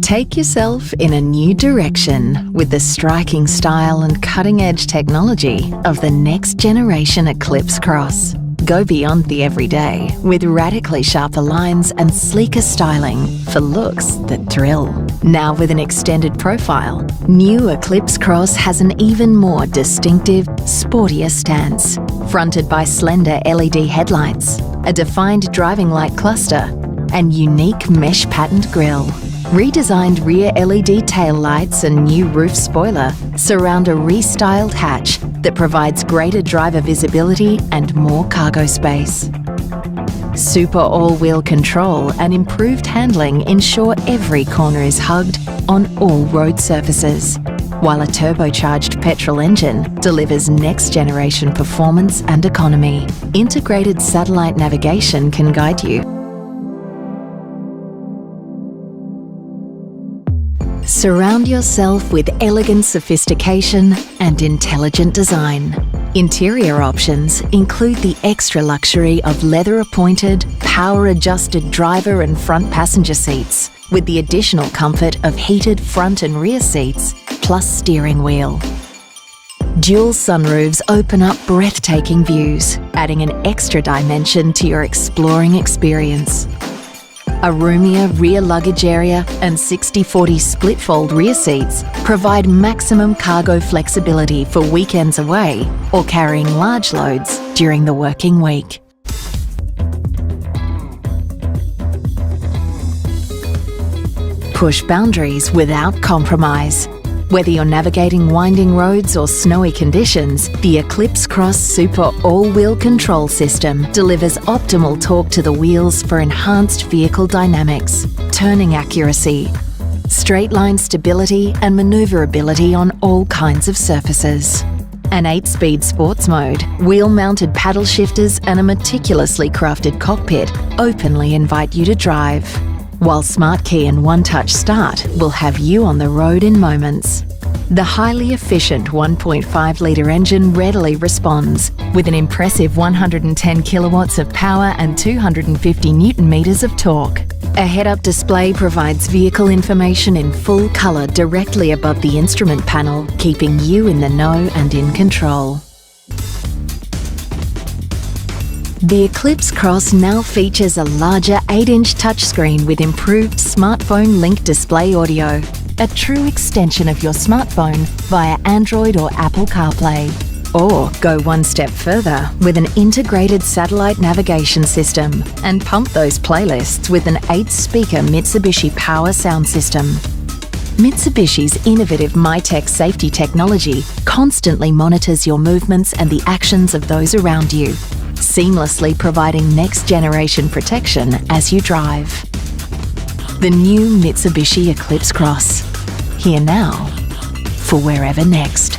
Take yourself in a new direction with the striking style and cutting-edge technology of the next generation Eclipse Cross. Go beyond the everyday with radically sharper lines and sleeker styling for looks that thrill. Now with an extended profile, new Eclipse Cross has an even more distinctive, sportier stance, fronted by slender LED headlights, a defined driving light cluster, and unique mesh-patterned grille. Redesigned rear LED taillights and new roof spoiler surround a restyled hatch that provides greater driver visibility and more cargo space. Super all-wheel control and improved handling ensure every corner is hugged on all road surfaces, while a turbocharged petrol engine delivers next-generation performance and economy. Integrated satellite navigation can guide you. Surround yourself with elegant sophistication and intelligent design. Interior options include the extra luxury of leather-appointed, power-adjusted driver and front passenger seats, with the additional comfort of heated front and rear seats, plus steering wheel. Dual sunroofs open up breathtaking views, adding an extra dimension to your exploring experience. A roomier rear luggage area and 60/40 split-fold rear seats provide maximum cargo flexibility for weekends away or carrying large loads during the working week. Push boundaries without compromise. Whether you're navigating winding roads or snowy conditions, the Eclipse Cross Super All-Wheel Control System delivers optimal torque to the wheels for enhanced vehicle dynamics, turning accuracy, straight-line stability and manoeuvrability on all kinds of surfaces. An 8-speed sports mode, wheel-mounted paddle shifters and a meticulously crafted cockpit openly invite you to drive, while Smart Key and One Touch Start will have you on the road in moments. The highly efficient 1.5-litre engine readily responds with an impressive 110 kilowatts of power and 250 newton meters of torque. A head-up display provides vehicle information in full colour directly above the instrument panel, keeping you in the know and in control. The Eclipse Cross now features a larger 8-inch touchscreen with improved smartphone link display audio, a true extension of your smartphone via Android or Apple CarPlay. Or go one step further with an integrated satellite navigation system and pump those playlists with an 8-speaker Mitsubishi power sound system. Mitsubishi's innovative MyTech safety technology constantly monitors your movements and the actions of those around you, seamlessly providing next-generation protection as you drive. The new Mitsubishi Eclipse Cross. Here now, for wherever next.